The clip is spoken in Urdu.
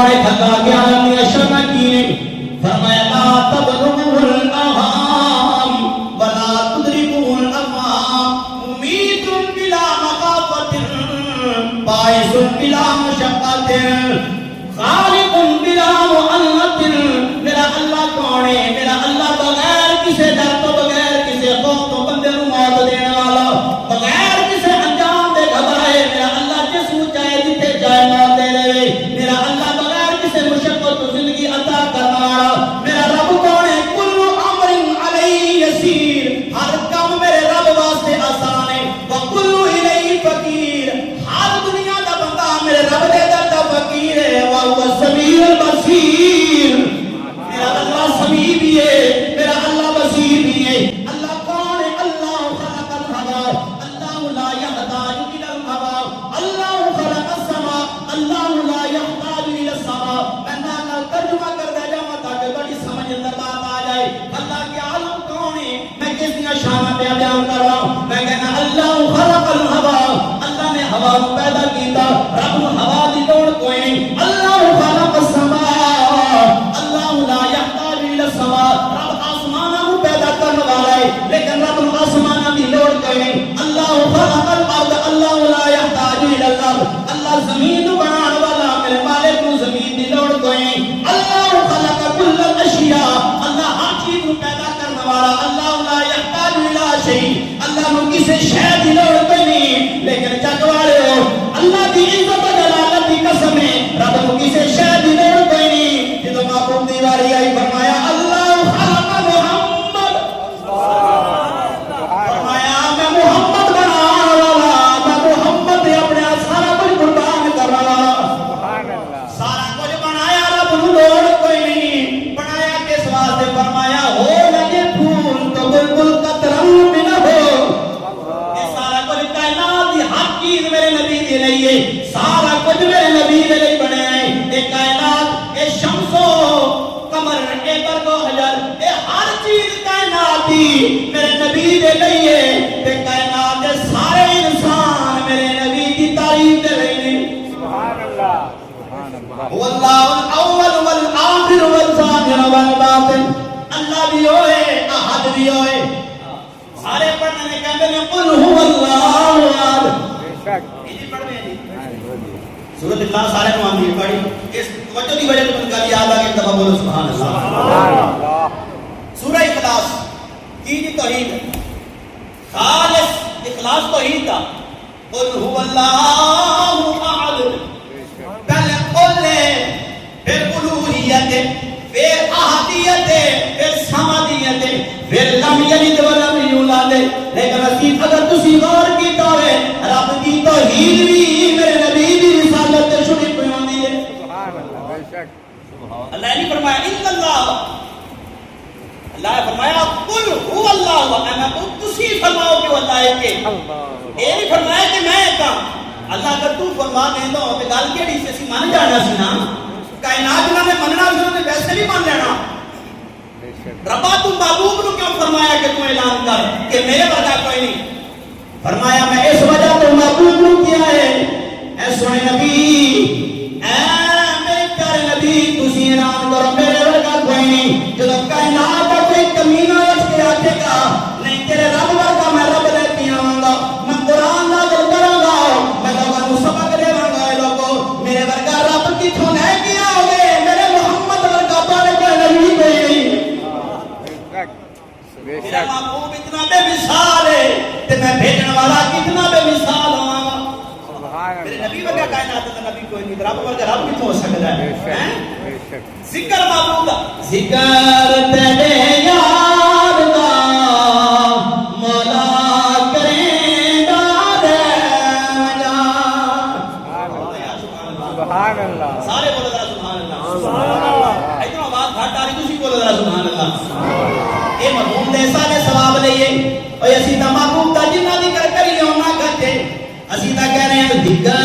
فرمائے تھکا گیا نے شمع کی فرمایا لا تبلغوا الأرحام ولا تدركوا الأفهام مميت بلا مخافة باعث بلا مشقة خالق بلا مؤنة. میرا اللہ کون ہے؟ میرا اللہ بغیر کسی ڈر تو بغیر کسی خوف تو بندے نو موت دینے والا بغیر کسی انجام دے گھبرائے میرا اللہ جس کو چاہے جتھے جائے موت دے دے. میرا اللہ بغیر کسی مشقت تو زندگی عطا کرنے والا میرا رب کون ہے؟ کل امر علیہ یسیر ہر کام میرے رب واسطے آسان ہے. وکل الیہ فقیر ہر دنیا دا بندہ میرے رب دے در دا فقیر ہے. وہو السمیع البصیر میرا اللہ سمیع بھی ہے میرا اللہ بصیر بھی ہے. اللہ کون ہے؟ اللہ خلق الہوا اللہ لا یحتاج الی الہوا اللہ خلق السماء اللہ لا یحتاج الی السماء. میں نہ ترجمہ کر دے جاواں تاکہ بڑی سمجھ اندر بات آ جائے. اللہ کے عالم کون ہے؟ میں کس دیا شان پہ بیان کر رہا ہوں. میں کہنا اللہ خلق الہوا اللہ نے ہوا کو پیدا کیتا. رب کو ہوا دی لوڑ کوئی نہیں. اللہ خلق السماء اللہ لا یحتاج الی السماء رب آسمانوں کو پیدا کرنے والا ہے لیکن رب کو آسمانوں دی لوڑ کوئی نہیں. اللہ خلق الارض اللہ لا یحتاج الی الارض اللہ زمین بنانے والا میرے مالک کو زمین دی لوڑ کوئی نہیں. اللہ خلق کل الاشیاء اللہ ہر چیز کو پیدا کرنے والا اللہ لا یحتاج الی شیء اللہ کو کسی شے دی لوڑ کوئی نہیں. لیکن جگ والے ہو اللہ دی عزت و جلالت دی قسم ہے رب کو کسی شے دی لوڑ کوئی نہیں. جدو محبوب دی واری آئی فرمایا اللہ خلق محمد فرمایا میں محمد بنانے والا میں محمد دے اپنے سارا کچھ قربان کر رہا سارا کچھ بنایا رب کو لوڑ کوئی نہیں. بنایا کس واسطے؟ فرمایا ہو لگے پھول تو بالکل قطرہ بھی نہ ہو. یہ سارا کچھ کائنات دی ہر چیز میرے نبی دے لیے سارا کچھ میرے نبی دے لیے بنے ہیں. یہ کائنات یہ شمس و قمر اے برق و حجر یہ ہر چیز کائنات دی میرے نبی دے لیے تے کائنات دے سارے انسان میرے نبی دی تعریف دے لیے. سبحان اللہ واللہ الاول والآخر والظاہر والباطن اللہ بھی ہوئے احد بھی ہوئے. سارے پڑھنے میں کہتے ہیں قل هو اللہ احد. سورۃ اخلاص سارے کو آندھی پڑھی اس توجہ دی وجہ سے گل یاد آ گئی. دفعہ بولو سبحان اللہ. سورہ اخلاص کی توحید خالص اخلاص توحید کا. قل هو اللہ احد پہلے قل پھر الوہیت پھر احدیت پھر سمدیت پھر لم یلد ولم یولد. لیکن اگر تسی غور کیتا ہوئے رب کی توحید بھی میرے نبی دی رسالت تے شروع پہ ہوندی ہے. سبحان اللہ بے شک. اللہ نے فرمایا ان اللہ اللہ نے فرمایا قل هو اللہ انا تسی فرماؤ کہ اللہ ہے کہ یہ نہیں فرمایا کہ میں کہاں. اللہ اگر تو فرما دیں تو گل کیڑی سی اسی من جانا سی نا کائنات نے مننا سی تے ویسے بھی مان لینا. ربا تو محبوب نو کیوں فرمایا کہ تو اعلان کر کہ میرے ورگا کوئی نہیں. فرمایا میں اس وجہ تو محبوب نو کیا ہے اے سونے نبی اے میرے پیارے نبی تسی اعلان کرو میرے ورگا کوئی نہیں. جب کائنات کا کوئی کمینہ اس کے آتے گا نہیں تیرے رب ورگا میں رب لیتی آؤں گا میں قرآن نازل کروں گا میں لوگوں کو سبق دے رہا گا. لوگوں میرے ورگا رب کتوں لے کے آؤ گے میرے محمد ورگا پانے کا نبی کوئی نہیں. میرا محبوب اتنا بے مثال ہے تے میں بھیجنے والا کتنا بے مثال ہوں. میرے نبی ورگا کائنات کا نبی کوئی نہیں. رب ورگا رب کتوں ہو سکتا ہے؟ ذکر محبوب دا ذکر تیرے یار دا مولا کریں گا دے جا. سبحان اللہ. سارے بولو ذرا سبحان اللہ. سبحان اللہ. اتنا آواز گھٹ آ رہی تسی بولو ذرا سبحان اللہ. اے مرحوم دے سارے ثواب لئیے اور اسی تا محبوب دا جنہ ذکر کری ہونا گھٹے اسی تا کہہ رہے ہیں ذکر